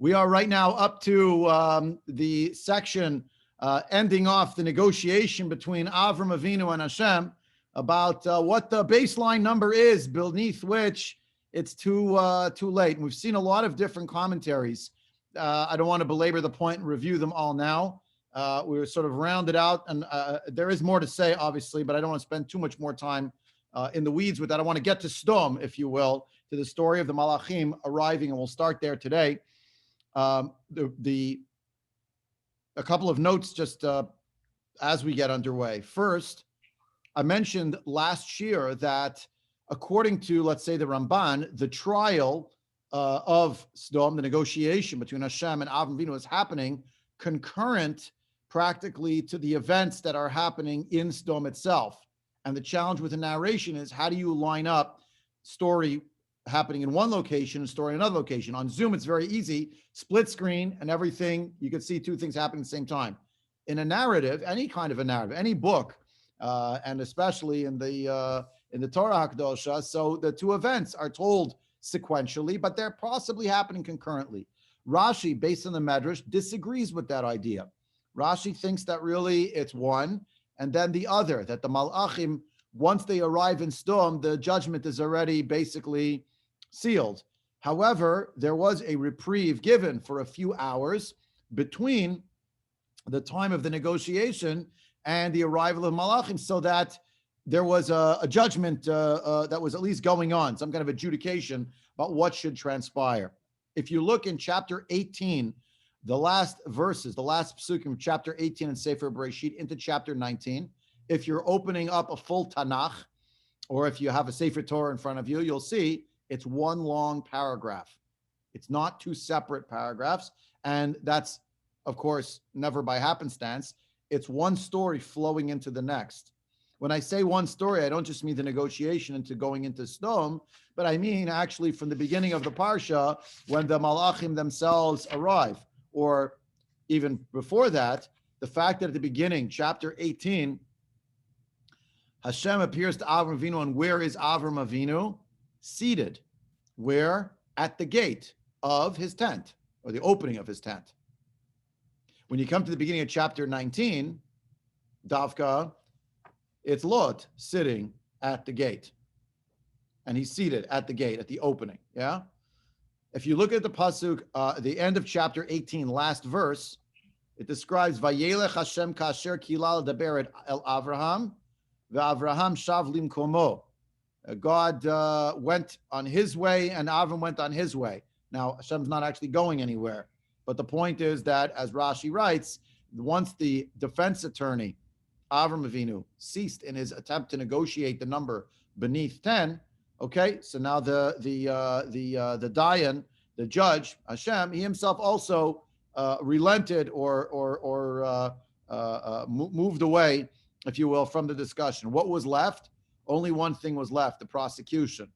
We are right now up to the section ending off the negotiation between Avram Avinu and Hashem about what the baseline number is beneath which it's too late. And we've seen a lot of different commentaries. I don't want to belabor the point and review them all now. We were sort of rounded out, and there is more to say, obviously, but I don't want to spend too much more time in the weeds with that. I want to get to Sdom, if you will, to the story of the Malachim arriving, and we'll start there today. A couple of notes just as we get underway. First, I mentioned last year that according to, let's say, the Ramban, the trial of Sdom, the negotiation between Hashem and Avram Avinu, is happening concurrent practically to the events that are happening in Sdom itself. And the challenge with the narration is, how do you line up story happening in one location and story in another location? On Zoom, it's very easy, split screen and everything. You can see two things happening at the same time. In a narrative, any kind of a narrative, any book, and especially in the Torah HaKadosha, so the two events are told sequentially, but they're possibly happening concurrently. Rashi, based on the Medrash, disagrees with that idea. Rashi thinks that really it's one and then the other, that the Malachim, once they arrive in Sdom, the judgment is already basically sealed. However, there was a reprieve given for a few hours between the time of the negotiation and the arrival of Malachim, so that there was a judgment that was at least going on, some kind of adjudication about what should transpire. If you look in chapter 18, the last verses, the last psukim of chapter 18 in Sefer Bereshit into chapter 19, if you're opening up a full Tanakh, or if you have a Sefer Torah in front of you, you'll see it's one long paragraph. It's not two separate paragraphs. And that's, of course, never by happenstance. It's one story flowing into the next. When I say one story, I don't just mean the negotiation into going into Sdom, but I mean actually from the beginning of the Parsha, when the Malachim themselves arrive, or even before that, the fact that at the beginning, chapter 18, Hashem appears to Avram Avinu, and where is Avram Avinu? Seated. Where? At the gate of his tent, or the opening of his tent. When you come to the beginning of chapter 19, Davka, it's Lot sitting at the gate. And he's seated at the gate, at the opening, yeah? If you look at the pasuk, the end of chapter 18, last verse, it describes, Vayelech Hashem kasher kilal daber el Avraham, ve'Avraham shav limkomo. God went on his way, and Avram went on his way. Now, Hashem's not actually going anywhere. But the point is that, as Rashi writes, once the defense attorney, Avram Avinu, ceased in his attempt to negotiate the number beneath 10, okay, so now the Dayan, the judge, Hashem, he himself also relented or moved away, if you will, from the discussion. What was left? Only one thing was left, the prosecution.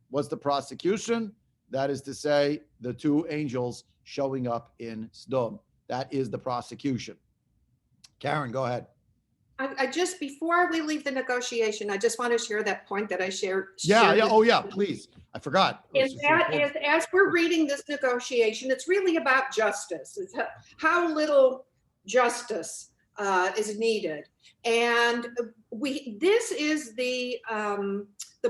What's the prosecution? That is to say, the two angels showing up in Sdom. That is the prosecution. Karen, go ahead. I just, before we leave the negotiation, I just want to share that point that I shared. Oh yeah, please. I forgot. And that is, as we're reading this negotiation, it's really about justice. It's how little justice is needed. And this is the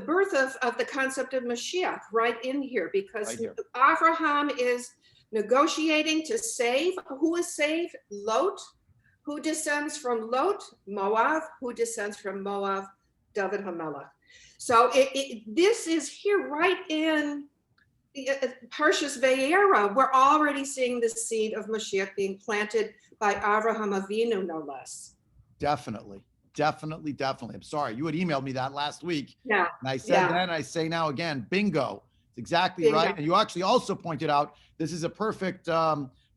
birth of the concept of Mashiach right in here, because Avraham is negotiating to save. Who is saved? Lot. Who descends from Lot? Moab. Who descends from Moab? David HaMelech. So this is here right in Parshas Vayera. We're already seeing the seed of Mashiach being planted by Avraham Avinu, no less. Definitely. I'm sorry. You had emailed me that last week. Yeah. And I said then, I say now again, bingo. It's exactly bingo. Right. And you actually also pointed out this is a perfect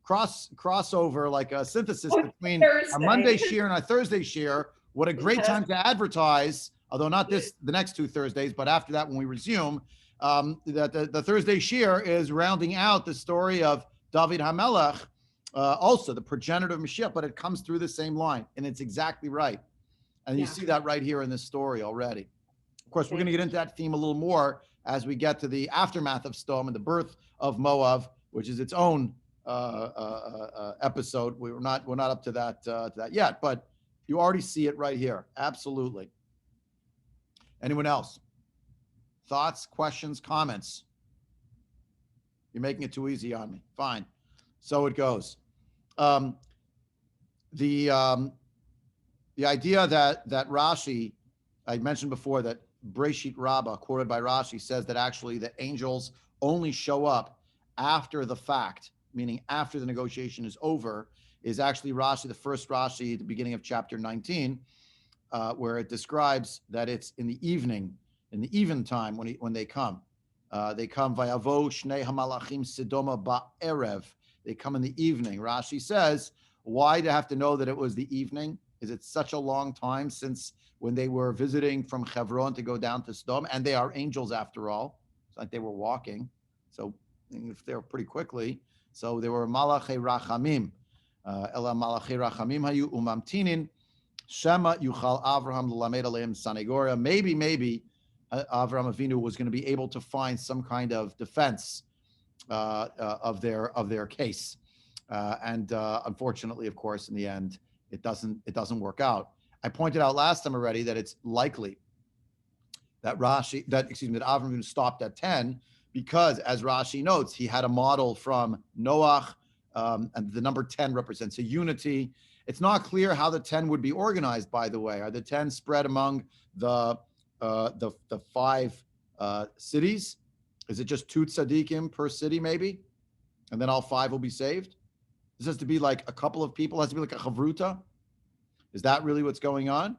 crossover, like a synthesis between our Monday shiur and our Thursday shiur. What a great time to advertise, although not the next two Thursdays, but after that when we resume, that the Thursday shiur is rounding out the story of David HaMelech, also the progenitor of Mashiach, but it comes through the same line, and it's exactly right. And you see that right here in this story already. Of course, we're going to get into that theme a little more as we get to the aftermath of Sdom and the birth of Moab, which is its own episode. We're not up to that yet, but you already see it right here. Absolutely. Anyone else? Thoughts, questions, comments? You're making it too easy on me. Fine. So it goes. The idea that Rashi, I mentioned before that Breshit Rabbah, quoted by Rashi, says that actually the angels only show up after the fact, meaning after the negotiation is over, is actually Rashi, the first Rashi at the beginning of chapter 19, where it describes that it's in the evening, in the eventime when they come. They come vayavo shnei hamalachim Sdoma ba'erev. They come in the evening. Rashi says, why do you have to know that it was the evening? Is it such a long time since when they were visiting from Hebron to go down to Sdom? And they are angels after all. It's like they were walking. So if they're pretty quickly. So they were malachei rachamim. Ela malachei rachamim hayu umamtinin. Shema yuchal Avraham l'lamed aleim sanegoria. Maybe Avraham Avinu was going to be able to find some kind of defense of their case. And unfortunately, of course, in the end, it doesn't work out. I pointed out last time already that it's likely that Avraham Avinu stopped at 10 because, as Rashi notes, he had a model from Noach, and the number 10 represents a unity. It's not clear how the 10 would be organized, by the way. Are the 10 spread among the 5 cities? Is it just 2 tzaddikim per city, maybe? And then all 5 will be saved? This has to be like a couple of people, it has to be like a chavruta? Is that really what's going on?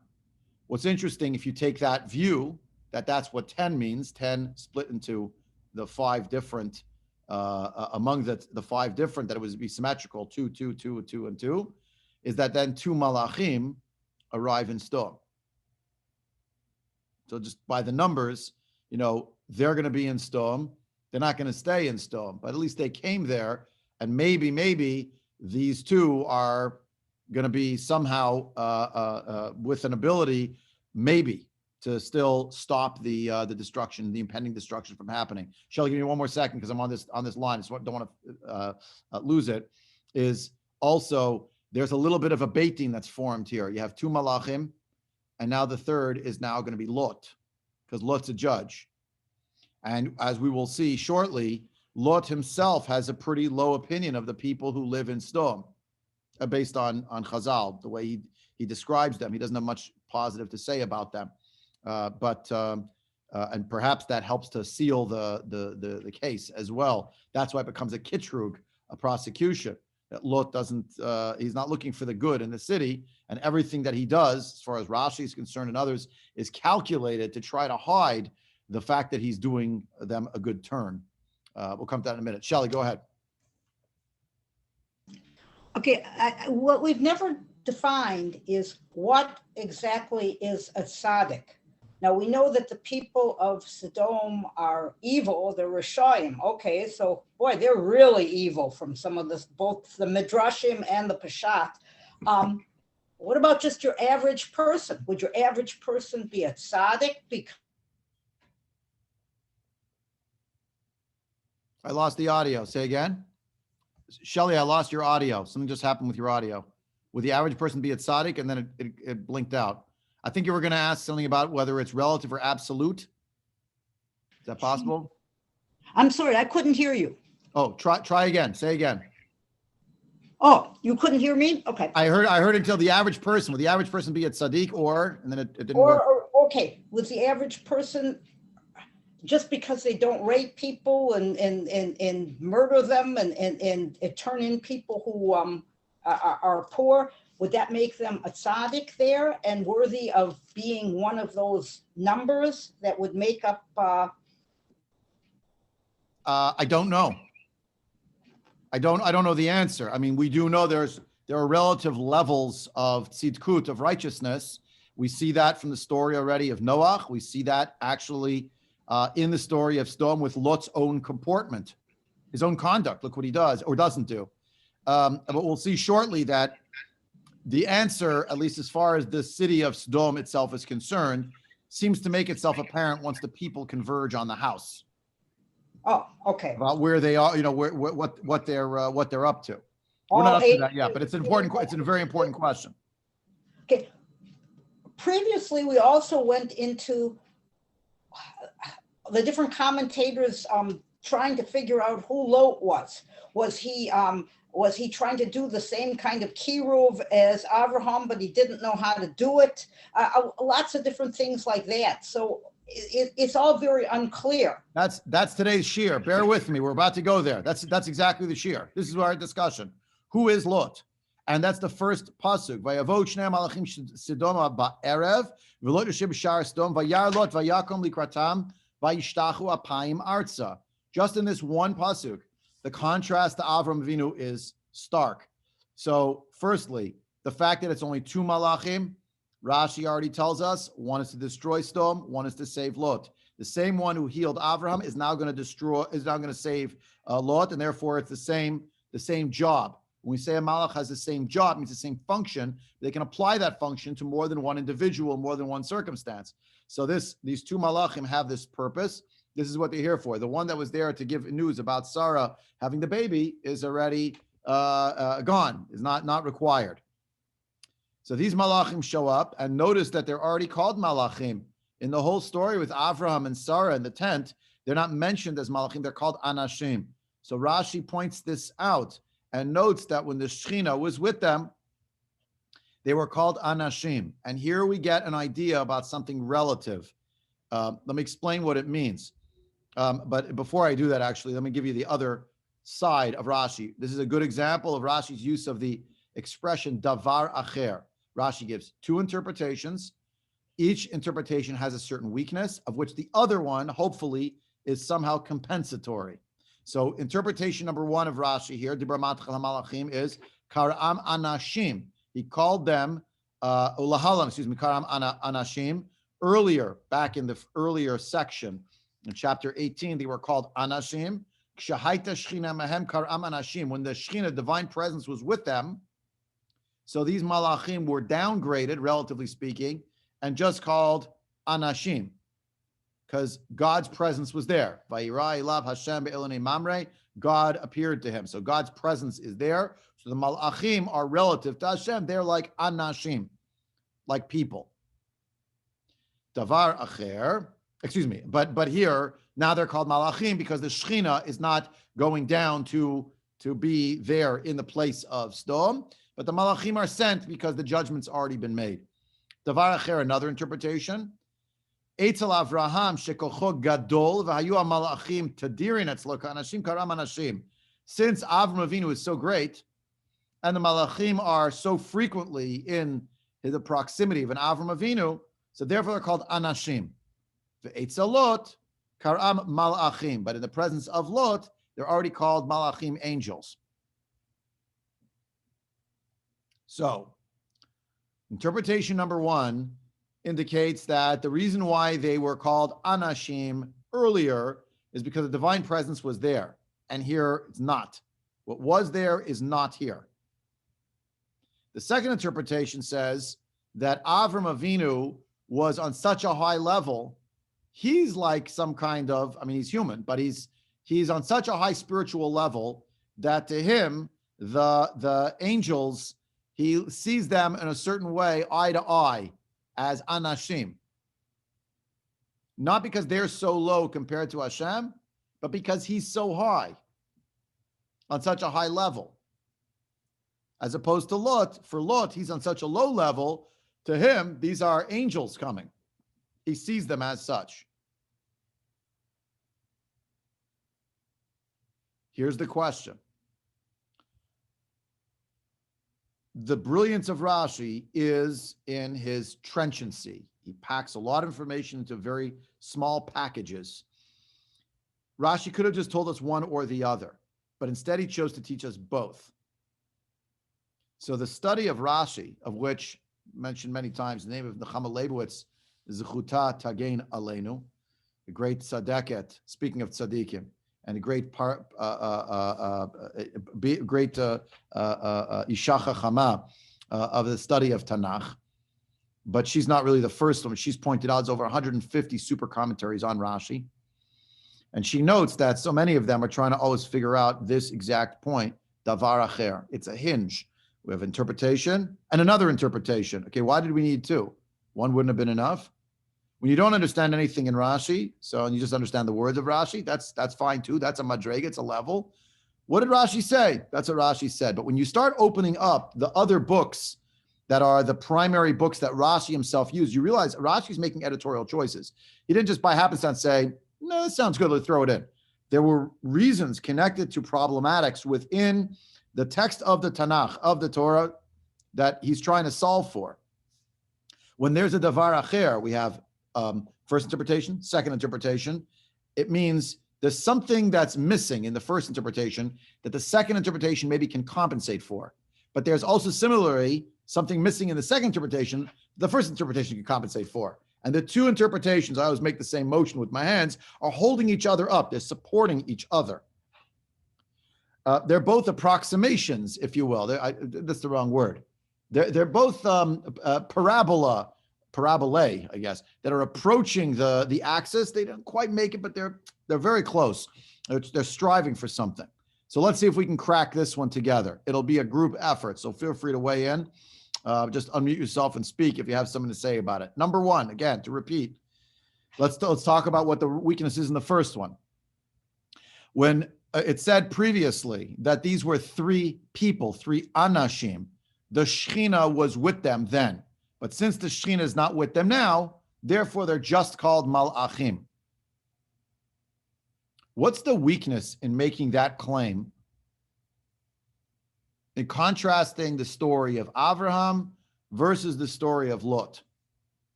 What's interesting, if you take that view, that's what 10 means, 10 split into the 5 different, among the 5 different, that it would be symmetrical, 2, 2, 2, 2, and 2, is that then 2 malachim arrive in Sdom. So just by the numbers, they're going to be in Sdom. They're not going to stay in Sdom, but at least they came there, and maybe these 2 are going to be somehow with an ability, maybe, to still stop the destruction, the impending destruction from happening. Shelley, give me one more second because I'm on this line, so I don't want to lose it. Is also there's a little bit of a baiting that's formed here. You have 2 malachim, and now the third is now going to be Lot, because Lot's a judge. And as we will see shortly, Lot himself has a pretty low opinion of the people who live in Sdom, based on Chazal, the way he describes them. He doesn't have much positive to say about them. And perhaps that helps to seal the case as well. That's why it becomes a kitrug, a prosecution. That Lot he's not looking for the good in the city, and everything that he does, as far as Rashi is concerned and others, is calculated to try to hide the fact that he's doing them a good turn. We'll come to that in a minute. Shelley, go ahead. Okay, what we've never defined is what exactly is a tzaddik. Now, we know that the people of Sodom are evil, they're Rishayim. Okay, so, boy, they're really evil from some of this, both the Midrashim and the Peshat. What about just your average person? Would your average person be a tzaddik? I lost the audio. Say again. Shelley, I lost your audio. Something just happened with your audio. Would the average person be a tzaddik? And then it blinked out. I think you were going to ask something about whether it's relative or absolute. Is that possible? I'm sorry, I couldn't hear you. Oh, try again. Say again. Oh, you couldn't hear me? Okay. I heard until the average person. Would the average person be a tzaddik and then it didn't work? Okay, was the average person, just because they don't rape people and murder them and turn in people who are poor, would that make them a tzaddik there and worthy of being one of those numbers that would make up? I don't know. I don't know the answer. I mean, we do know there are relative levels of tzidkut, of righteousness. We see that from the story already of Noach. We see that actually in the story of Sdom with Lot's own comportment, his own conduct. Look what he does or doesn't do. But we'll see shortly that the answer, at least as far as the city of Sdom itself is concerned, seems to make itself apparent once the people converge on the house. Oh, okay. about where they are, what they're up to. We're not up to that yet, but it's a very important question. Okay. Previously, we also went into the different commentators trying to figure out who Lot was. Was he trying to do the same kind of kiruv as Avraham, but he didn't know how to do it? Lots of different things like that. So it's all very unclear. That's today's shiur. Bear with me. We're about to go there. That's exactly the shiur. This is our discussion. Who is Lot? And that's the first pasuk. Vayavot shnei malachim Sdom ba'erev v'lot yoshev b'shar Sdom vayar Lot vayakom likratam vayishtachu apayim arza. Just in this one pasuk, the contrast to Avram Avinu is stark. So, firstly, the fact that it's only two malachim, Rashi already tells us, one is to destroy Sdom, one is to save Lot. The same one who healed Avraham is now going to save Lot, and therefore it's the same job. When we say a malach has the same job, it means the same function. They can apply that function to more than one individual, more than one circumstance. So these two malachim have this purpose. This is what they're here for. The one that was there to give news about Sarah having the baby is already gone, is not required. So these malachim show up, and notice that they're already called malachim. In the whole story with Avraham and Sarah in the tent, they're not mentioned as malachim, they're called anashim. So Rashi points this out and notes that when the Shechina was with them, they were called anashim. And here we get an idea about something relative. Let me explain what it means. But before I do that, actually, let me give you the other side of Rashi. This is a good example of Rashi's use of the expression davar acher. Rashi gives two interpretations. Each interpretation has a certain weakness, of which the other one, hopefully, is somehow compensatory. So interpretation number one of Rashi here, Dibra Matchal HaMalachim, is Karam Anashim. He called them, Karam Anashim. Earlier, back in the earlier section, in chapter 18, they were called Anashim. Kshahaita Shechina Mehem Karam Anashim. When the Shechina, divine presence, was with them, so these Malachim were downgraded, relatively speaking, and just called Anashim, because God's presence was there. Vayira elav Hashem be'elonei mamre. God appeared to him. So God's presence is there. So the Malachim are relative to Hashem. They're like Anashim, like people. Davar acher, excuse me, but here, now they're called Malachim because the Shechina is not going down to be there in the place of Sdom, but the Malachim are sent because the judgment's already been made. Davar acher, another interpretation. Eitzel Avraham shekocho gadol v'hayu malachim tadirin etzlo ka'anashim karam anashim. Since Avram Avinu is so great, and the malachim are so frequently in the proximity of an Avram Avinu, so therefore they're called anashim. Ve'etzel Lot karam malachim. But in the presence of Lot, they're already called malachim, angels. So, interpretation number one indicates that the reason why they were called anashim earlier is because the divine presence was there, and here it's not. What was there is not here. The second interpretation says that Avram Avinu was on such a high level, he's like some kind of, he's human, but he's on such a high spiritual level that to him, the angels, he sees them in a certain way, eye to eye, as anashim. Not because they're so low compared to Hashem, but because he's so high, on such a high level. As opposed to Lot, for Lot, he's on such a low level, to him, these are angels coming. He sees them as such. Here's the question. The brilliance of Rashi is in his trenchancy. He packs a lot of information into very small packages. Rashi could have just told us one or the other, but instead he chose to teach us both. So the study of Rashi, of which mentioned many times, the name of Nechama Leibowitz, Zechuta Tagein Aleinu, the great tzaddiket, speaking of tzaddikim, and a great Isha Chachama of the study of Tanakh. But she's not really the first one. She's pointed out there's over 150 super commentaries on Rashi. And she notes that so many of them are trying to always figure out this exact point, davar acher. It's a hinge. We have interpretation and another interpretation. Okay, why did we need two? One wouldn't have been enough. When you don't understand anything in Rashi, and you just understand the words of Rashi, that's fine too. That's a madrega, it's a level. What did Rashi say? That's what Rashi said. But when you start opening up the other books that are the primary books that Rashi himself used, you realize Rashi's making editorial choices. He didn't just by happenstance say, no, this sounds good, let's throw it in. There were reasons connected to problematics within the text of the Tanakh, of the Torah, that he's trying to solve for. When there's a davar acher, we have first interpretation, second interpretation. It means there's something that's missing in the first interpretation that the second interpretation maybe can compensate for. But there's also similarly something missing in the second interpretation the first interpretation can compensate for. And the two interpretations, I always make the same motion with my hands, are holding each other up. They're supporting each other. They're both approximations, if you will. That's the wrong word. They're both parabolae, I guess, that are approaching the axis. They don't quite make it, but they're very close. They're striving for something. So let's see if we can crack this one together. It'll be a group effort, so feel free to weigh in. Just unmute yourself and speak if you have something to say about it. Number one, again, to repeat, let's talk about what the weakness is in the first one. When it said previously that these were three people, three anashim, the Shechina was with them then. But since the Shechina is not with them now, therefore they're just called malachim. What's the weakness in making that claim? In contrasting the story of Avraham versus the story of Lot.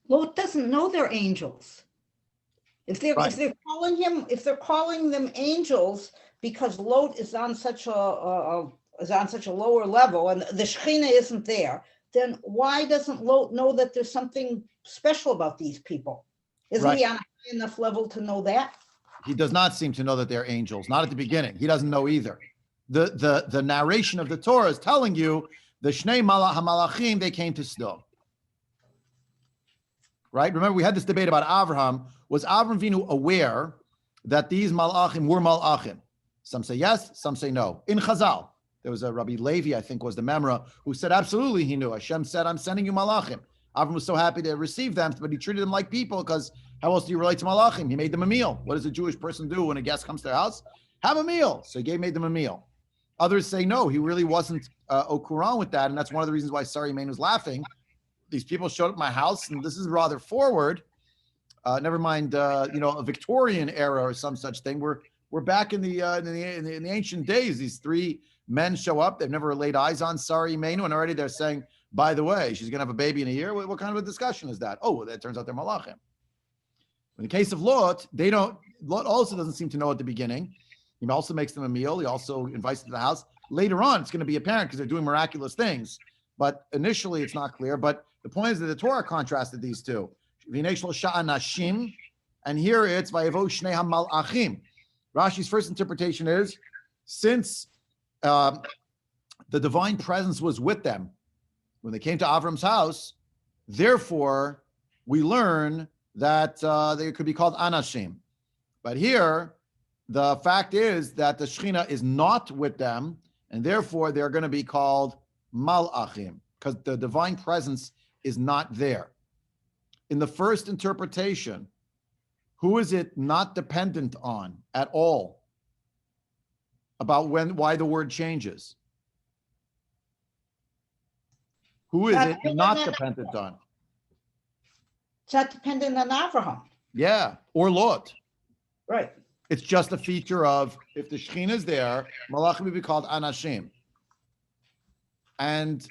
Lot doesn't know they're angels. If they're calling them angels because Lot is on such a lower level and the Shechina isn't there, then why doesn't Lot know that there's something special about these people? Isn't he on a high enough level to know that? He does not seem to know that they're angels, not at the beginning. He doesn't know either. The narration of the Torah is telling you the Shnei HaMalachim, they came to Sdom. Right? Remember, we had this debate about Avraham. Was Avraham Avinu aware that these Malachim were Malachim? Some say yes, some say no. In Chazal, there was a Rabbi Levi, I think was the Memra, who said absolutely he knew. Hashem said, I'm sending you Malachim. Avraham was so happy to receive them, but he treated them like people because how else do you relate to Malachim? He made them a meal. What does a Jewish person do when a guest comes to their house? Have a meal. So he made them a meal. Others say no, he really wasn't au courant with that, and that's one of the reasons why Sari Main was laughing. These people showed up at my house, and this is rather forward. Never mind, a Victorian era or some such thing. We're back in the ancient days. These three men show up. They've never laid eyes on Sari Menu, and already they're saying, by the way, she's going to have a baby in a year. What kind of a discussion is that? Oh, well, that turns out they're Malachim. In the case of Lot, Lot also doesn't seem to know at the beginning. He also makes them a meal. He also invites them to the house. Later on, it's going to be apparent because they're doing miraculous things. But initially, it's not clear. But the point is that the Torah contrasted these two. And here it's Vayevo Shnei HaMalachim. Rashi's first interpretation is, since the divine presence was with them when they came to Avram's house, therefore we learn that they could be called Anashim. But here, the fact is that the Shechina is not with them, and therefore they're going to be called Malachim, because the divine presence is not there. In the first interpretation, who is it not dependent on at all about why the word changes? Who is it not dependent on? It's not dependent on Avraham. Yeah, or Lot. Right. It's just a feature of, if the Shechina is there, Malachim will be called Anashim. And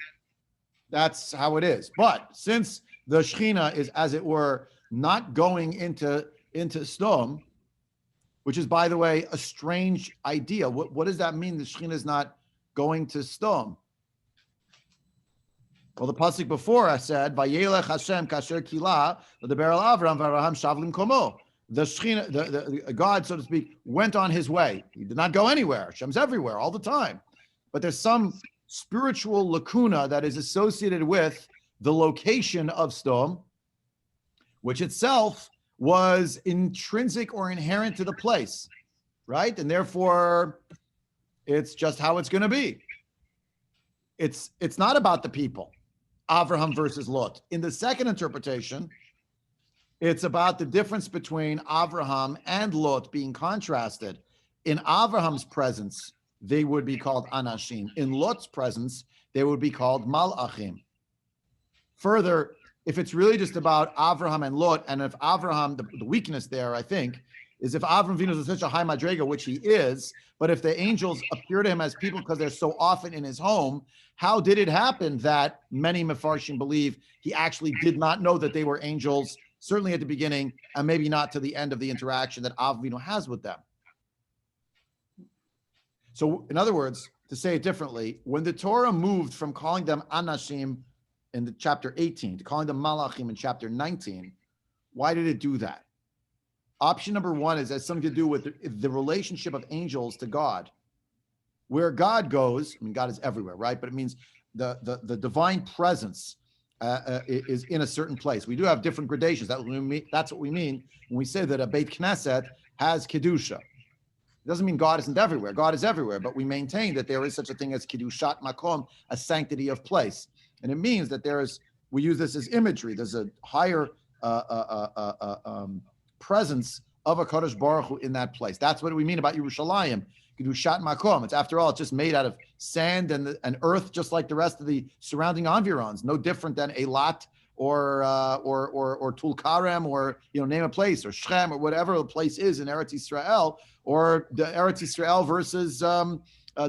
that's how it is. But since the Shechina is, as it were, not going into Sdom, which is, by the way, a strange idea. What does that mean? The Shechina is not going to Sdom. Well, the pasuk before I said, "Vayelech Hashem kasher kila l'deber al Avram v'Avraham shavlim komo." The Shechina, the God, so to speak, went on his way. He did not go anywhere. Hashem's everywhere all the time. But there's some spiritual lacuna that is associated with the location of Sdom, which itself was intrinsic or inherent to the place, right? And therefore, it's just how it's going to be. It's not about the people, Avraham versus Lot. In the second interpretation, it's about the difference between Avraham and Lot being contrasted. In Avraham's presence, they would be called Anashim. In Lot's presence, they would be called Malachim. Further, if it's really just about Avraham and Lot, and if Avraham, the weakness there, I think, is if Avraham Avinu is such a high madrega, which he is, but if the angels appear to him as people because they're so often in his home, how did it happen that many Mefarshim believe he actually did not know that they were angels, certainly at the beginning, and maybe not to the end of the interaction that Avinu has with them? So, in other words, to say it differently, when the Torah moved from calling them Anashim in the chapter 18 to calling them Malachim in chapter 19, why did it do that? Option number one is has something to do with the relationship of angels to God. Where God goes, I mean, God is everywhere, right? But it means the divine presence is in a certain place. We do have different gradations. That's what we mean when we say that a Beit Knesset has Kedusha. It doesn't mean God isn't everywhere. God is everywhere, but we maintain that there is such a thing as Kedushat Makom, a sanctity of place. And it means that we use this as imagery. There's a higher presence of a Kadosh Baruch Hu in that place. That's what we mean about Yerushalayim. Kedushat Makom. It's after all, it's just made out of sand and earth, just like the rest of the surrounding environs. No different than Eilat or Tulkarem, or name a place, or Shechem, or whatever the place is in Eretz Yisrael, or the Eretz Yisrael versus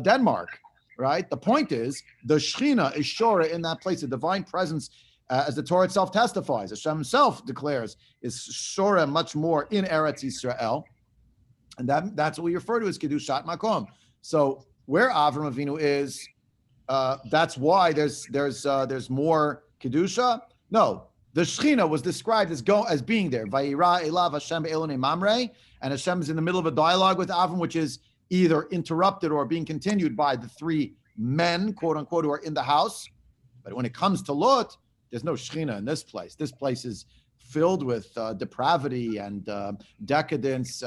Denmark. Right? The point is, the Shechina is Shora in that place, the divine presence, as the Torah itself testifies. Hashem himself declares, is Shora much more in Eretz Yisrael. And that's what we refer to as Kedushat Makom. So where Avram Avinu is, that's why there's more Kedusha. No, the Shechina was described as being there. Vayira Elav Hashem Elonei Mamre, and Hashem is in the middle of a dialogue with Avram, which is either interrupted or being continued by the three men, quote unquote, who are in the house. But when it comes to Lot, there's no Shechina in this place. This place is filled with depravity and decadence,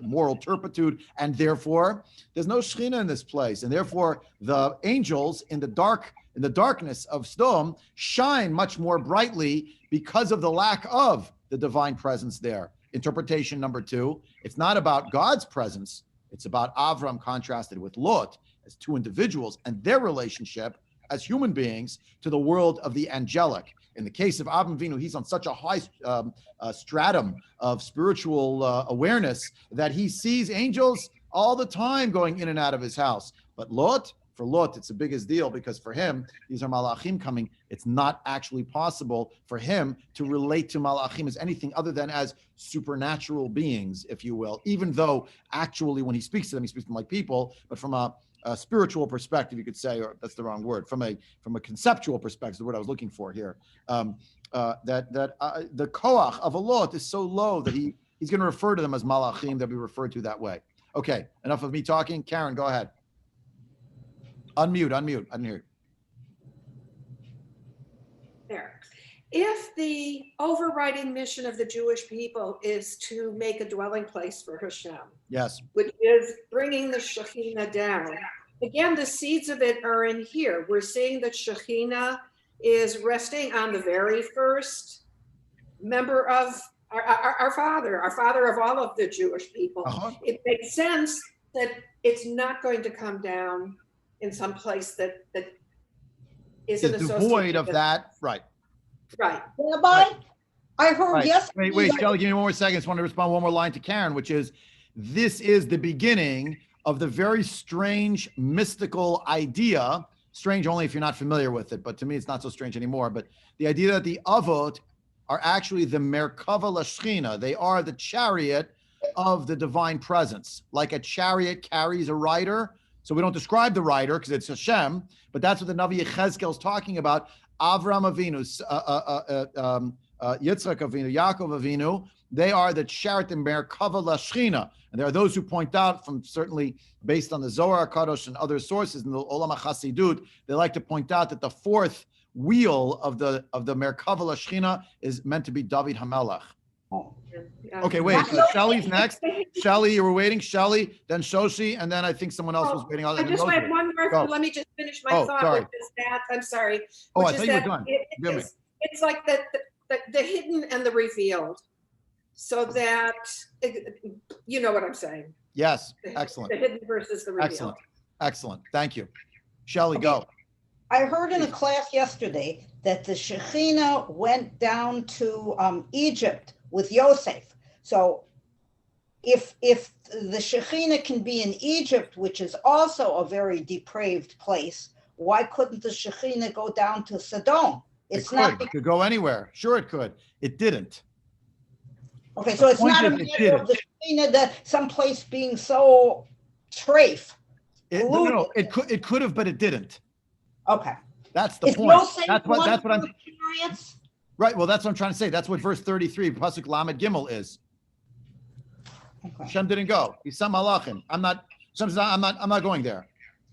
moral turpitude, and therefore there's no Shechina in this place. And therefore the angels in the darkness of Sdom shine much more brightly because of the lack of the divine presence there. Interpretation number two, it's not about God's presence. It's about Avram contrasted with Lot as two individuals and their relationship as human beings to the world of the angelic. In the case of Avram Avinu, he's on such a high stratum of spiritual awareness that he sees angels all the time going in and out of his house. But for Lot, it's the biggest deal because for him, these are malachim coming. It's not actually possible for him to relate to malachim as anything other than as supernatural beings, if you will, even though actually when he speaks to them, he speaks to them like people, but from a spiritual perspective, you could say, or that's the wrong word, from a conceptual perspective, the word I was looking for here, that the koach of a Lot is so low that he's going to refer to them as malachim. They'll be referred to that way. Okay, enough of me talking. Karen, go ahead. Unmute. I didn't hear you. There. If the overriding mission of the Jewish people is to make a dwelling place for Hashem, yes, which is bringing the Shekhinah down, again, the seeds of it are in here. We're seeing that Shekhinah is resting on the very first member of our father of all of the Jewish people. Uh-huh. It makes sense that it's not going to come down in some place that isn't is devoid of that, right? Right. Rabbi, Right. I heard Right. yes. Wait, Shelley, give me 1 more second. I just want to respond one more line to Karen, which is, this is the beginning of the very strange mystical idea, strange only if you're not familiar with it, but to me it's not so strange anymore, but the idea that the Avot are actually the Merkava Lashchina. They are the chariot of the divine presence. Like a chariot carries a rider, so we don't describe the rider because it's Hashem, but that's what the Navi Yechezkel is talking about. Avram Avinu, Yitzchak Avinu, Yaakov Avinu, they are the Sharatim Merkava Lashchina. And there are those who point out, from certainly based on the Zohar HaKadosh and other sources in the Olam HaChasidut, they like to point out that the fourth wheel of the Merkava Lashchina is meant to be David HaMelech. Okay, wait. Shelley's next. Shelley, you were waiting. Shelley, then Shoshi, and then I think someone else was waiting. I just have one more. Let me just finish my thought. Sorry. Which is that I'm sorry. Oh, which I is thought you were that done. it's like the hidden and the revealed, so that you know what I'm saying. Yes, excellent. The hidden versus the revealed. Excellent. Thank you. Shelley, go. I heard in a class yesterday that the Shekhinah went down to Egypt with Yosef. So if the Shekhinah can be in Egypt, which is also a very depraved place, why couldn't the Shekhinah go down to Sdom? It could go anywhere. Sure, it could. It didn't. Okay, so it's not a matter of the Shekhinah that someplace being so trafe. No, it could have, but it didn't. Okay. That's the point. That's what I'm curious. Right. Well, that's what I'm trying to say. That's what verse 33, Pasuk Lamed Gimel is. Okay. Hashem didn't go. He's some malachim. I'm not going there.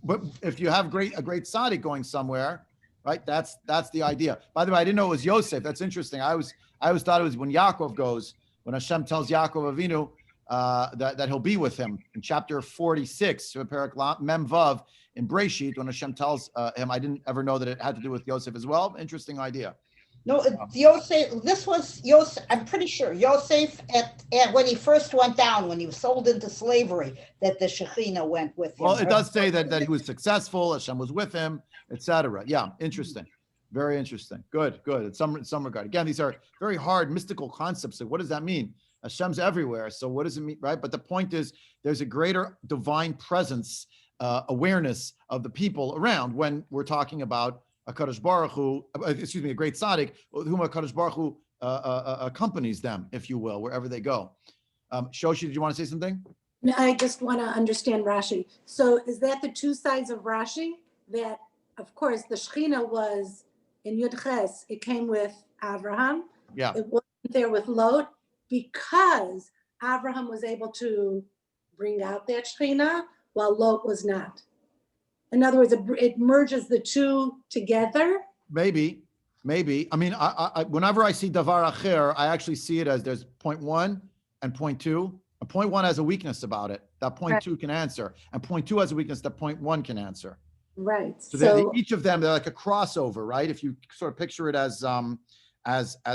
But if you have a great tzaddik going somewhere, right? That's the idea. By the way, I didn't know it was Yosef. That's interesting. I always thought it was when Yaakov goes, when Hashem tells Yaakov Avinu that he'll be with him in chapter 46, Perek Mem Vav in Breshit, when Hashem tells him. I didn't ever know that it had to do with Yosef as well. Interesting idea. No, Yosef. This was Yosef. I'm pretty sure Yosef at when he first went down, when he was sold into slavery, that the Shekhinah went with him. Well, it does say that he was successful. Hashem was with him, etc. Yeah, interesting. Very interesting. Good. In some regard. Again, these are very hard mystical concepts. So what does that mean? Hashem's everywhere. So what does it mean, right? But the point is, there's a greater divine presence, awareness of the people around when we're talking about a Kadosh Baruch Hu, a great tzaddik, whom a Kadosh Baruch Hu accompanies them, if you will, wherever they go. Shoshi, did you want to say something? No, I just want to understand Rashi. So is that the two sides of Rashi? That, of course, the Shekhinah was in Yud Ches, it came with Abraham. Yeah. It wasn't there with Lot because Abraham was able to bring out that Shekhinah while Lot was not. In other words, it merges the two together. Maybe. I mean, I whenever I see davar acher, I actually see it as there's point one and point two. And point one has a weakness about it that point two can answer, and point two has a weakness that point one can answer. Right. So each of them, they're like a crossover, right? If you sort of picture it as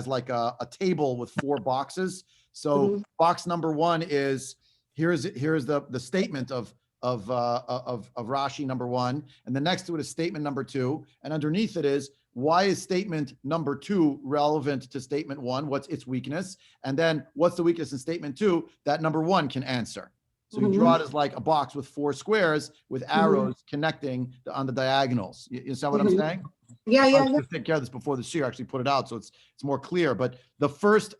like a table with four boxes. So box number one is here's the statement of Rashi number one, and then next to it is statement number two, and underneath it is why is statement number two relevant to statement one? What's its weakness? And then what's the weakness in statement two that number one can answer? So you draw it as like a box with four squares with arrows connecting on the diagonals. You understand what I'm saying? Yeah. I take care of this before the shiur, actually put it out so it's more clear. But the first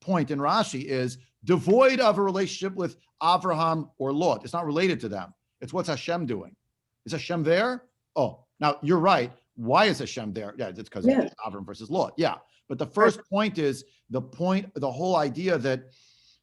point in Rashi is devoid of a relationship with Avraham or Lot. It's not related to them. It's what's Hashem doing. Is Hashem there? Oh, now you're right. Why is Hashem there? Yeah, it's because of Avraham versus Lot. Yeah. But the first point is the whole idea that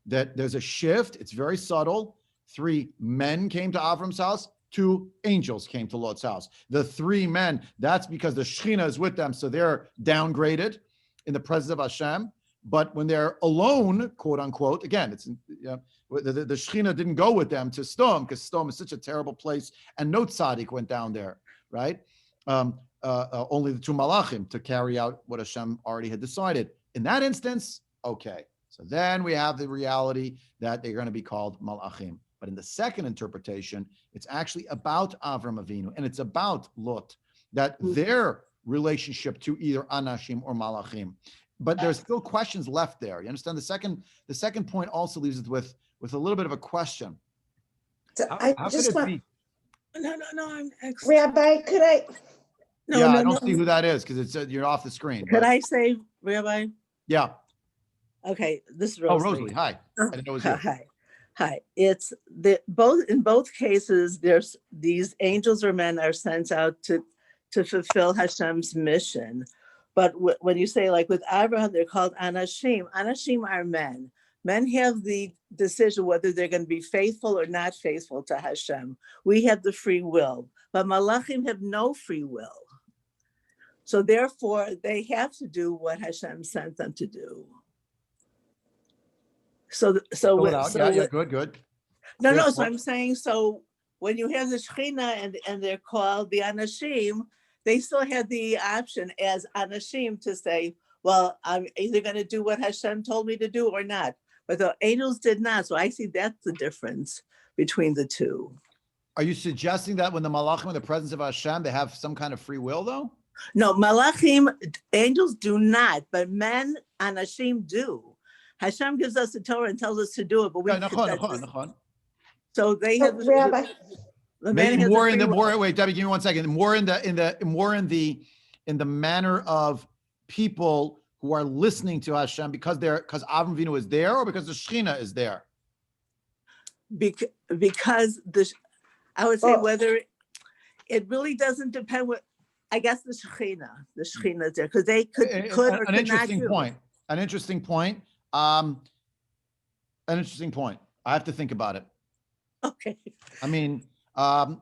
there's a shift. It's very subtle. 3 men came to Avram's house. 2 angels came to Lot's house. The 3 men, that's because the Shekhinah is with them. So they're downgraded in the presence of Hashem. But when they're alone, quote unquote, again, it's the Shekhinah didn't go with them to Sdom because Sdom is such a terrible place, and no tzaddik went down there, right? Only the 2 malachim to carry out what Hashem already had decided. In that instance, okay. So then we have the reality that they're going to be called malachim. But in the second interpretation, it's actually about Avram Avinu, and it's about Lot, that their relationship to either anashim or malachim. But there's still questions left there. You understand? The second point also leaves it with a little bit of a question. So how could it be? No. Rabbi, could I? No, I don't see who that is because it's you're off the screen. Could I say, Rabbi? Yeah. Okay, this is Rosalie. Oh, Rosalie, hi. I didn't know it was you. Hi. It's in both cases. There's these angels or men are sent out to fulfill Hashem's mission. But when you say like with Abraham, they're called anashim. Anashim are men. Men have the decision whether they're going to be faithful or not faithful to Hashem. We have the free will, but malachim have no free will. So therefore, they have to do what Hashem sent them to do. So Good. No. So I'm saying, so when you have the Shekhinah and they're called the Anashim, they still had the option as Anashim to say, well, I'm either going to do what Hashem told me to do or not. But the angels did not. So I see that's the difference between the two. Are you suggesting that when the malachim are in the presence of Hashem, they have some kind of free will, though? No, malachim, angels do not, but men, Anashim, do. Hashem gives us the Torah and tells us to do it, but we. So they have. Rabbi, Maybe more in the more. Wait, Debbie, give me 1 second. More in the manner of people who are listening to Hashem because Avram Avinu is there, or because the Shekhinah is there. Because I would say whether it really doesn't depend. What I guess the Shekhinah is there because they could or could not do. An interesting point. I have to think about it. Okay. I mean,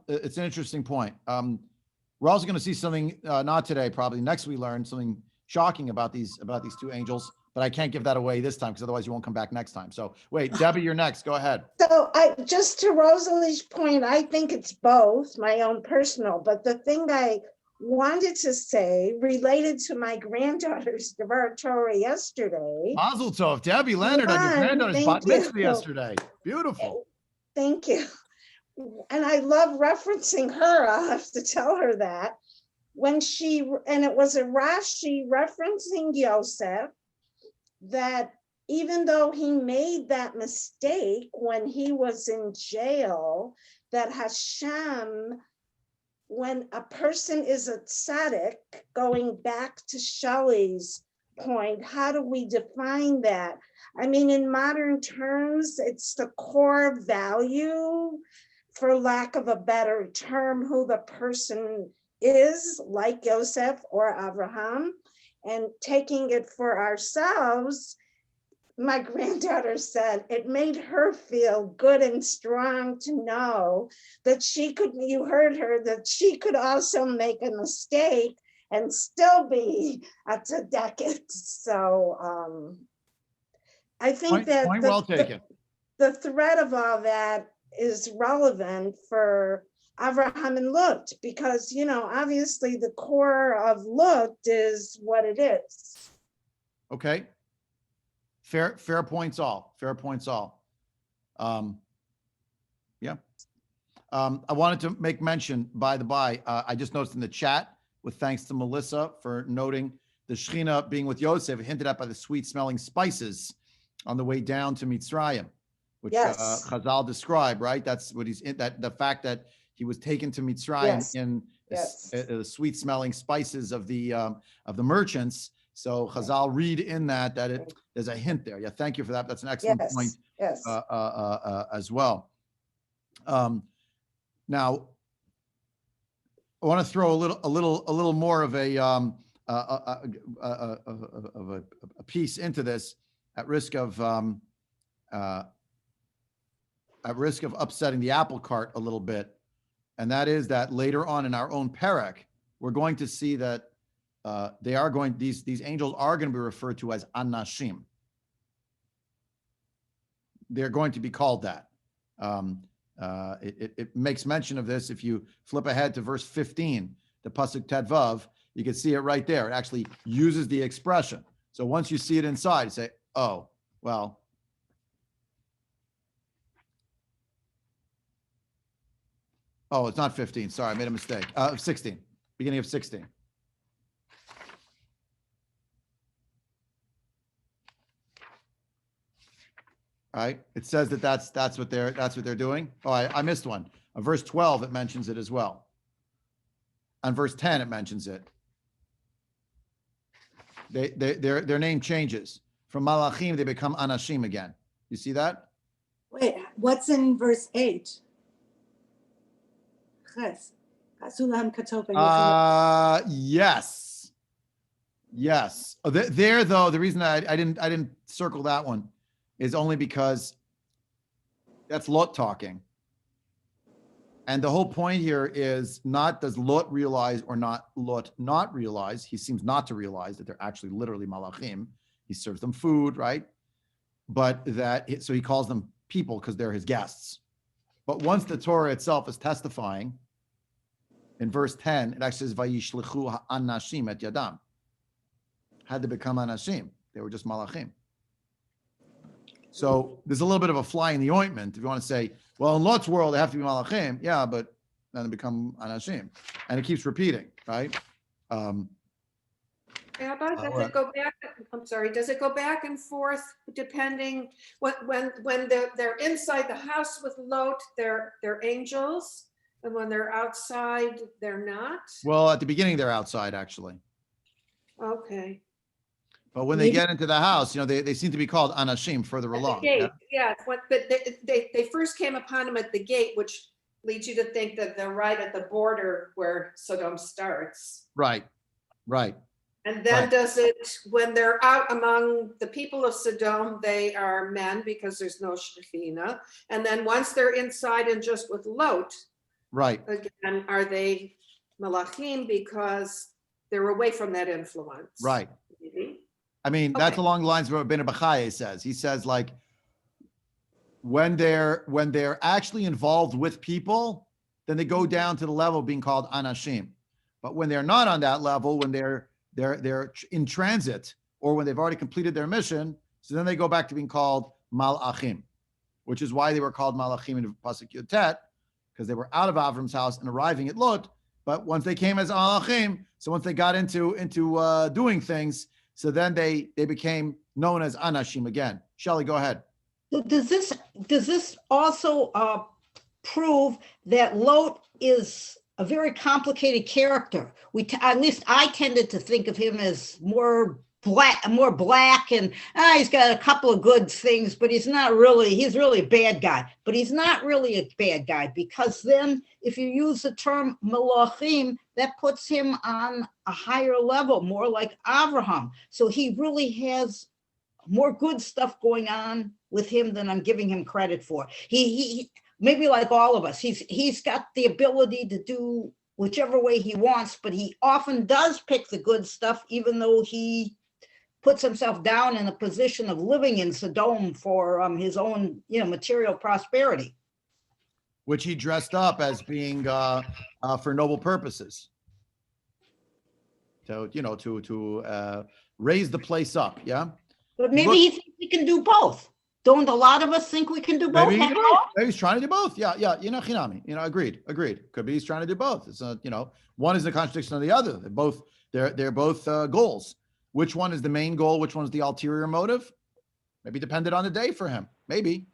it's an interesting point. We're also going to see something, not today, probably next we learn something shocking about these two angels, but I can't give that away this time because otherwise you won't come back next time. So wait, Debbie, you're next. Go ahead. So just to Rosalie's point, I think it's both, my own personal, but the thing I wanted to say related to my granddaughter's Devar Torah yesterday. Mazel tov, Debbie Leonard on your granddaughter's bat mitzvah yesterday. Beautiful. Thank you. And I love referencing her. I'll have to tell her that. And it was a Rashi referencing Yosef, that even though he made that mistake when he was in jail, that Hashem, when a person is a tzaddik, going back to Shelley's point, how do we define that? I mean, in modern terms, it's the core value, for lack of a better term, who the person is, like Yosef or Abraham, and taking it for ourselves. My granddaughter said it made her feel good and strong to know that you heard her, that she could also make a mistake and still be a tzaddiket. So I think that point well taken. The thread of all that is relevant for Avraham and Lut, because, obviously the core of Lut is what it is. Okay. Fair points all. Yeah. I wanted to make mention, by the by, I just noticed in the chat, with thanks to Melissa for noting the Shekhinah being with Yosef, hinted at by the sweet smelling spices on the way down to Mitzrayim, which Chazal described, right? That's what the fact that he was taken to Mitzrayim in the sweet smelling spices of the merchants. So Chazal read in that there's a hint there. Yeah, thank you for that. That's an excellent point. Yes. As well. Now, I want to throw a little more of a piece into this, at risk of upsetting the apple cart a little bit, and that is that later on in our own parak, we're going to see that these angels are going to be referred to as anashim. They're going to be called that. It makes mention of this. If you flip ahead to verse 15, the pasuk Tedvav, you can see it right there. It actually uses the expression. So once you see it inside, you say, oh, well. Oh, it's not 15. Sorry, I made a mistake. 16, beginning of 16. All right. It says that's what they're doing. Oh, I missed one. On verse 12, it mentions it as well. On verse 10, it mentions it. Their name changes. From Malachim, they become Anashim again. You see that? Wait, what's in verse 8? Yes. Yes. Oh, there though, the reason I didn't circle that one is only because that's Lot talking. And the whole point here is not does Lot realize or not Lot not realize. He seems not to realize that they're actually literally malachim. He serves them food, right? But so he calls them people because they're his guests. But once the Torah itself is testifying, in verse 10, it actually says, Vayishlichu anashim et yadam. Had to become anashim. They were just malachim. So there's a little bit of a fly in the ointment. If you want to say, well, in Lot's world, they have to be malachim. Yeah, but then they become anashim. And it keeps repeating, right? Rabbi, does it go back? I'm sorry. Does it go back and forth depending when they're inside the house with Lot, they're angels, and when they're outside, they're not? Well, at the beginning, they're outside, actually. Okay. But when they get into the house, they seem to be called anashim further along. The gate, yeah. But they first came upon him at the gate, which leads you to think that they're right at the border where Sodom starts. Right. And then Right. when they're out among the people of Sodom, they are men because there's no Shekhinah. And then once they're inside and just with Lot, Right. again, are they Malachim because they're away from that influence? Right. Maybe. I mean, that's Okay. along the lines of what Ben Abachaye says. He says, like, when they're actually involved with people, then they go down to the level of being called anashim. But when they're not on that level, when they're in transit or when they've already completed their mission, so then they go back to being called malachim, which is why they were called malachim in Pasuk Yud Tet, because they were out of Avram's house and arriving at Lot. But once they came as malachim, so once they got into doing things, so then they became known as anashim again. Shelley, go ahead. Does this also prove that Lot is a very complicated character? At least I tended to think of him as more black, and he's got a couple of good things, but he's really a bad guy. But he's not really a bad guy, because then if you use the term malachim, that puts him on a higher level, more like Abraham. So he really has more good stuff going on with him than I'm giving him credit for. He maybe like all of us, he's got the ability to do whichever way he wants, but he often does pick the good stuff, even though he puts himself down in a position of living in Sodom for his own, material prosperity, Which he dressed up as being for noble purposes. So, to raise the place up. Yeah. but maybe he thinks he can do both. Don't a lot of us think we can do both? Maybe he's trying to do both. Yeah. Chinami. Agreed. Could be he's trying to do both. It's one is a contradiction of the other. They're both goals. Which one is the main goal? Which one is the ulterior motive? Maybe depended on the day for him. Maybe.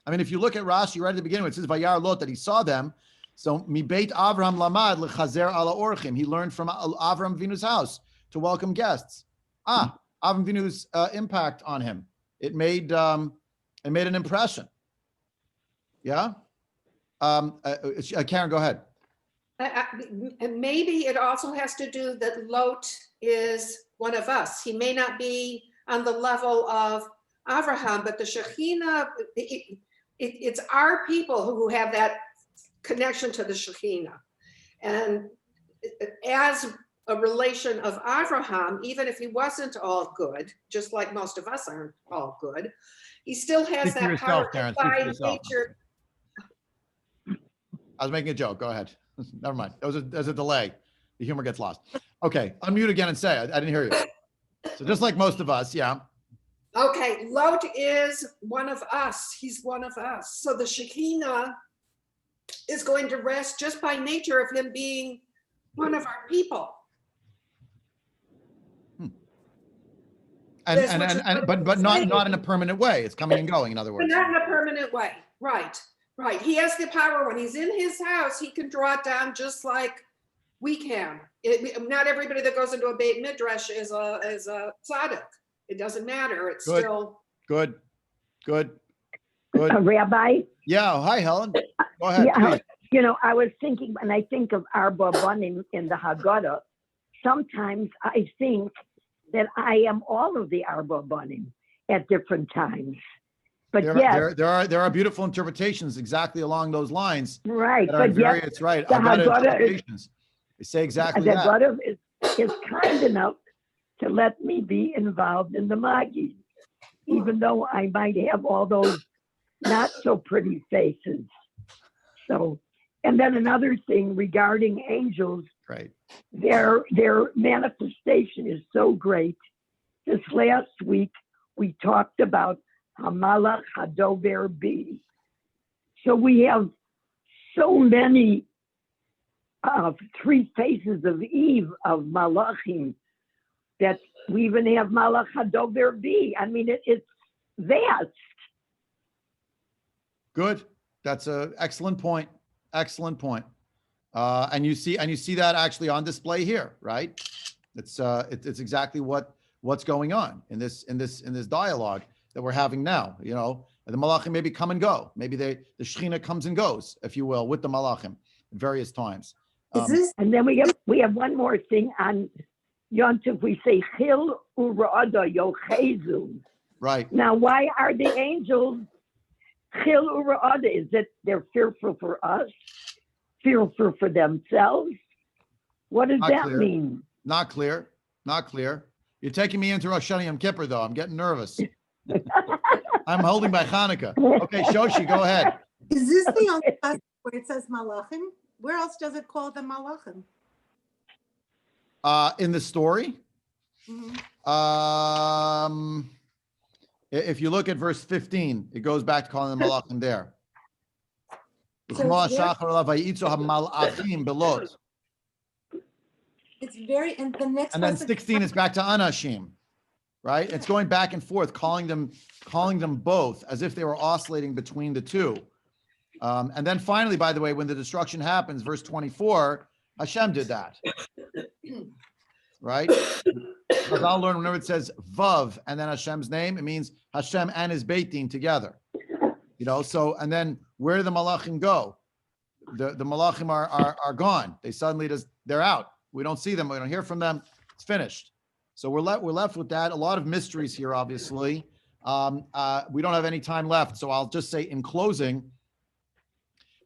I mean, if you look at Rashi right at the beginning, it says Vayar Lot that he saw them. So mi beit Avraham lamad lechazer ala orchim. He learned from Avraham Vinu's house to welcome guests. Avraham Vinu's impact on him. It made an impression. Yeah. Karen, go ahead. And maybe it also has to do that Lot is one of us. He may not be on the level of Avraham, but the Shekhinah, it's our people who have that connection to the Shekhinah. And as a relation of Avraham, even if he wasn't all good, just like most of us aren't all good, he still has that power by nature. I was making a joke. Go ahead. Never mind. There's a delay. The humor gets lost. Okay, unmute again and say. I didn't hear you. So just like most of us, yeah. Okay, Lot is one of us. He's one of us. So the Shekhinah is going to rest just by nature of him being one of our people. But not in a permanent way. It's coming and going, in other But words. not in a permanent way. Right. He has the power. When he's in his house, he can draw it down just like we can. Not everybody that goes into a Beit Midrash is a tzaddik. It doesn't matter. It's Good. still Good. Rabbi? Yeah. Hi, Helen. Go ahead. Yeah, Please. I was thinking, when I think of Arba Banim in the Haggadah, sometimes I think that I am all of the Arba Banim at different times. But There, yes, there are beautiful interpretations exactly along those lines. right, That are but yes, various, right? the I've got Haggadah is, interpretations. They say exactly the that. Haggadah is kind enough to let me be involved in the Magi, even though I might have all those not so pretty faces. So, and then another thing regarding angels, Right. their manifestation is so great. This last week, we talked about Hamalach Hadover B. So we have so many three faces of Eve of Malachim that we even have Malach Hadover B. I mean, it's vast. Good. That's an excellent point. Excellent point. And you see that actually on display here, right? It's exactly what's going on in this dialogue that we're having now. You know, the malachim maybe come and go. Maybe the Shechina comes and goes, if you will, with the malachim at various times. Is this, And then we have one more thing on Yom Tov. We say Chil Urada Yochezu. Right. Now, why are the angels Chil Urada? Is it they're fearful for us? Fearful for themselves? What does Not that clear. mean? Not clear. Not clear. You're taking me into Rosh Hashanah Yom Kippur, though. I'm getting nervous. I'm holding by Hanukkah. Okay, Shoshi, go ahead. is this the only place where it says Malachim? Where else does it call them Malachim? In the story, Mhm. if you look at verse 15, it goes back to calling them malachim there. So it's very, and the next And then person- 16 is back to anashim, right? It's going back and forth, calling them both as if they were oscillating between the two. And then finally, by the way, when the destruction happens, verse 24, Hashem did that, right? Because I'll learn whenever it says Vav and then Hashem's name, it means Hashem and his Beit Din together. You know, so, and then where do the Malachim go? The Malachim are gone. They suddenly they're out. We don't see them. We don't hear from them. It's finished. So we're left with that. A lot of mysteries here, obviously. We don't have any time left. So I'll just say in closing,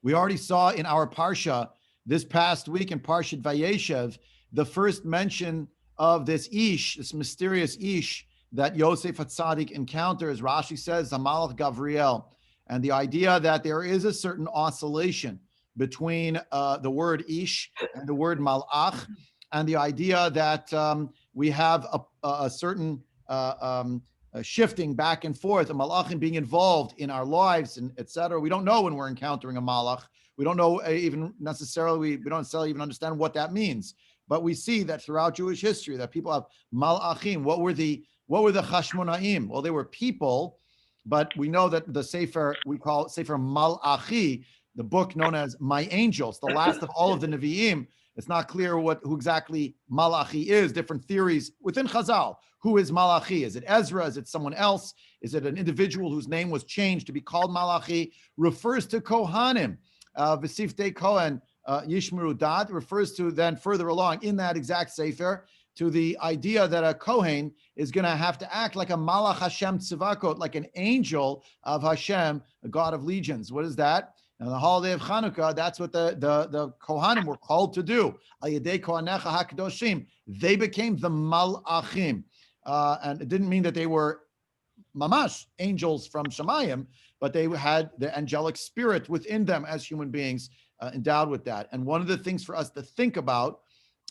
we already saw in our Parsha this past week in Parshat Vayeshev, the first mention of this Ish, this mysterious Ish that Yosef HaTzadik encounters. Rashi says, Zamalach Gavriel. And the idea that there is a certain oscillation between the word Ish and the word Malach, and the idea that we have a certain shifting back and forth, a Malachim being involved in our lives, and etc. We don't know when we're encountering a Malach. We don't know even necessarily, we don't necessarily even understand what that means. But we see that throughout Jewish history that people have Malachim. What were the Chashmonaim? Well, they were people, but we know that the Sefer, we call it Sefer Malachi, the book known as My Angels, the last of all of the Nevi'im. It's not clear who exactly Malachi is. Different theories within Chazal. Who is Malachi? Is it Ezra? Is it someone else? Is it an individual whose name was changed to be called Malachi? Refers to Kohanim. V'siftei Kohen Yishmeru Dat refers to then further along in that exact Sefer to the idea that a Kohen is going to have to act like a Malach Hashem Tzivakot, like an angel of Hashem, a God of legions. What is that? And the holiday of Chanukah, that's what the Kohanim were called to do. Al Yedei Kohanecha HaKadoshim. They became the Malachim. And it didn't mean that they were mamash, angels from Shemayim, but they had the angelic spirit within them as human beings, endowed with that. And one of the things for us to think about,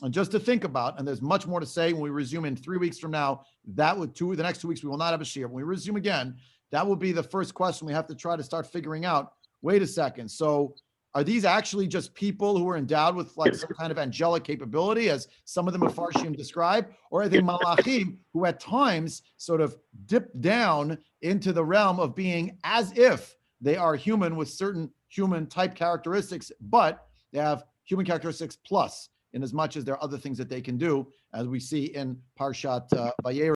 and just to think about, and there's much more to say when we resume in 3 weeks from now, the next 2 weeks, we will not have a shiur. When we resume again, that will be the first question we have to try to start figuring out. Wait a second. So are these actually just people who are endowed with like some kind of angelic capability, as some of the Mefarshim describe, or are they malachim who at times sort of dip down into the realm of being as if they are human with certain human type characteristics, but they have human characteristics plus, in as much as there are other things that they can do, as we see in Parshat Vayera.